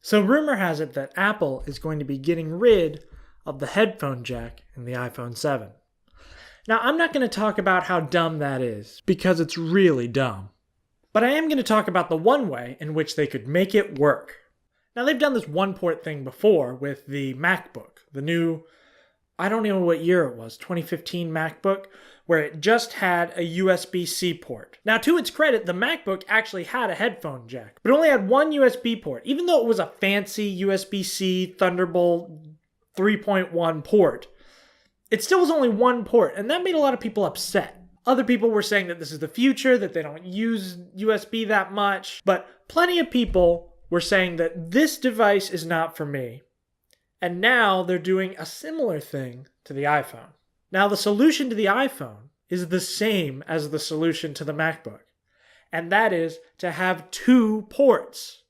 So rumor has it that Apple is going to be getting rid of the headphone jack in the iPhone 7. Now, I'm not going to talk about how dumb that is, because it's really dumb. But I am going to talk about the one way in which they could make it work. Now, they've done this one-port thing before with the MacBook, the new, I don't know what year it was, 2015 MacBook, where it just had a USB-C port. Now, to its credit, the MacBook actually had a headphone jack, but only had one USB port. Even though it was a fancy USB-C Thunderbolt 3.1 port, it still was only one port, and that made a lot of people upset. Other people were saying that this is the future, that they don't use USB that much, but plenty of people were saying that this device is not for me. And now they're doing a similar thing to the iPhone. Now, the solution to the iPhone is the same as the solution to the MacBook, and that is to have two ports.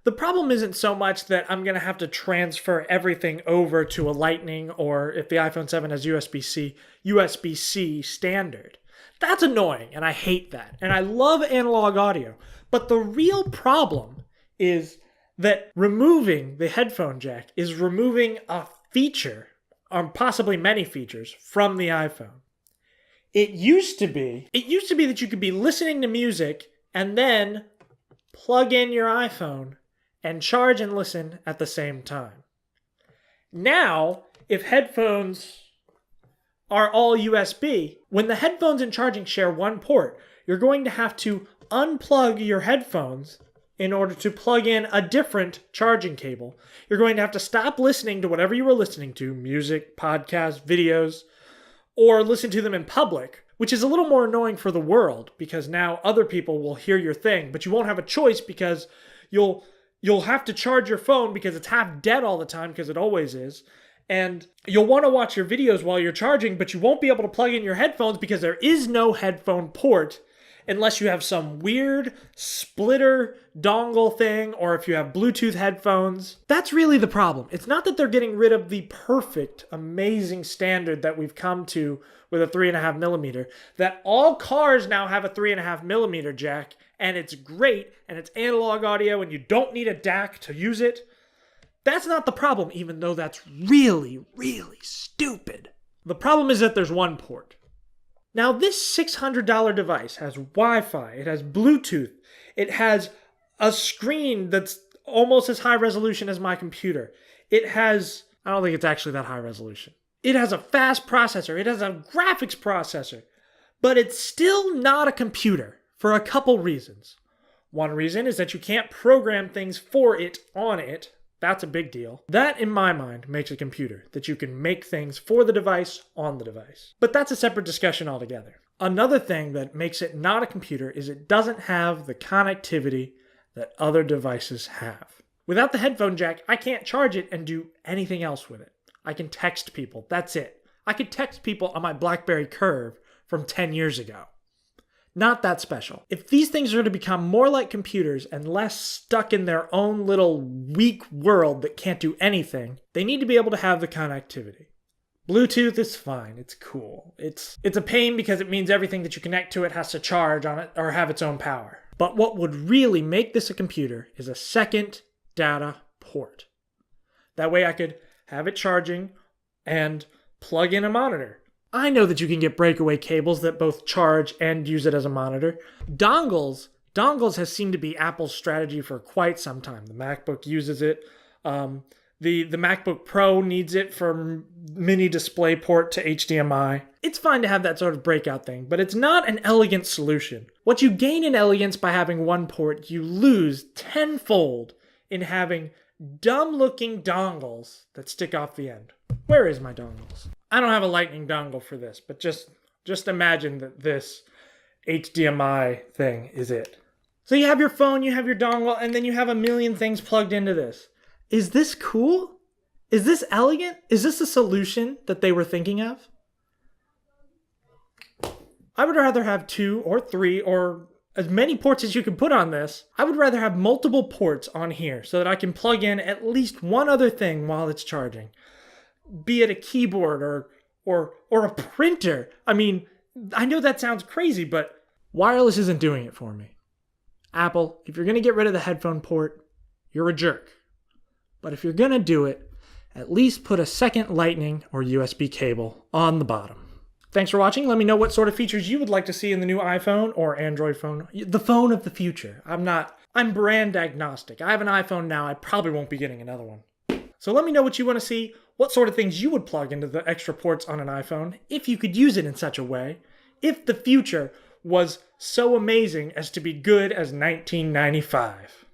The problem isn't so much that I'm going to have to transfer everything over to a Lightning, or if the iPhone 7 has USB-C, USB-C standard. That's annoying, and I hate that. And I love analog audio. But the real problem is that removing the headphone jack is removing a feature, or possibly many features, from the iPhone. It used to be that you could be listening to music and then plug in your iPhone and charge and listen at the same time. Now, if headphones are all USB, when the headphones and charging share one port, you're going to have to unplug your headphones in order to plug in a different charging cable. You're going to have to stop listening to whatever you were listening to, music, podcasts, videos, or listen to them in public, which is a little more annoying for the world because now other people will hear your thing, but you won't have a choice because you'll have to charge your phone because it's half dead all the time, because it always is. And you'll want to watch your videos while you're charging, but you won't be able to plug in your headphones because there is no headphone port unless you have some weird splitter dongle thing, or if you have Bluetooth headphones. That's really the problem. It's not that they're getting rid of the perfect, amazing standard that we've come to with a 3.5 millimeter, that all cars now have a 3.5 millimeter jack, and it's great, and it's analog audio, and you don't need a DAC to use it. That's not the problem, even though that's really, really stupid. The problem is that there's one port. Now, this $600 device has Wi-Fi, it has Bluetooth, it has a screen that's almost as high resolution as my computer. It has, I don't think it's actually that high resolution. It has a fast processor, it has a graphics processor, but it's still not a computer for a couple reasons. One reason is that you can't program things for it on it. That's a big deal. That, in my mind, makes a computer, that you can make things for the device on the device. But that's a separate discussion altogether. Another thing that makes it not a computer is it doesn't have the connectivity that other devices have. Without the headphone jack, I can't charge it and do anything else with it. I can text people. That's it. I could text people on my BlackBerry Curve from 10 years ago. Not that special. If these things are going to become more like computers and less stuck in their own little weak world that can't do anything, they need to be able to have the connectivity. Bluetooth is fine. It's cool. It's a pain because it means everything that you connect to it has to charge on it or have its own power. But what would really make this a computer is a second data port. That way I could have it charging and plug in a monitor. I know that you can get breakaway cables that both charge and use it as a monitor. Dongles has seemed to be Apple's strategy for quite some time. The MacBook uses it. The MacBook Pro needs it for mini DisplayPort to HDMI. It's fine to have that sort of breakout thing, but it's not an elegant solution. What you gain in elegance by having one port, you lose tenfold in having dumb-looking dongles that stick off the end. Where is my dongles? I don't have a lightning dongle for this, but just imagine that this HDMI thing is it. So you have your phone, you have your dongle, and then you have a million things plugged into this. Is this cool? Is this elegant? Is this a solution that they were thinking of? I would rather have 2 or 3 or as many ports as you can put on this. I would rather have multiple ports on here so that I can plug in at least one other thing while it's charging. Be it a keyboard or a printer. I mean, I know that sounds crazy, but wireless isn't doing it for me. Apple, if you're going to get rid of the headphone port, you're a jerk. But if you're going to do it, at least put a second Lightning or USB cable on the bottom. Thanks for watching. Let me know what sort of features you would like to see in the new iPhone or Android phone. The phone of the future. I'm brand agnostic. I have an iPhone now. I probably won't be getting another one. So let me know what you want to see, what sort of things you would plug into the extra ports on an iPhone, if you could use it in such a way, if the future was so amazing as to be good as 1995.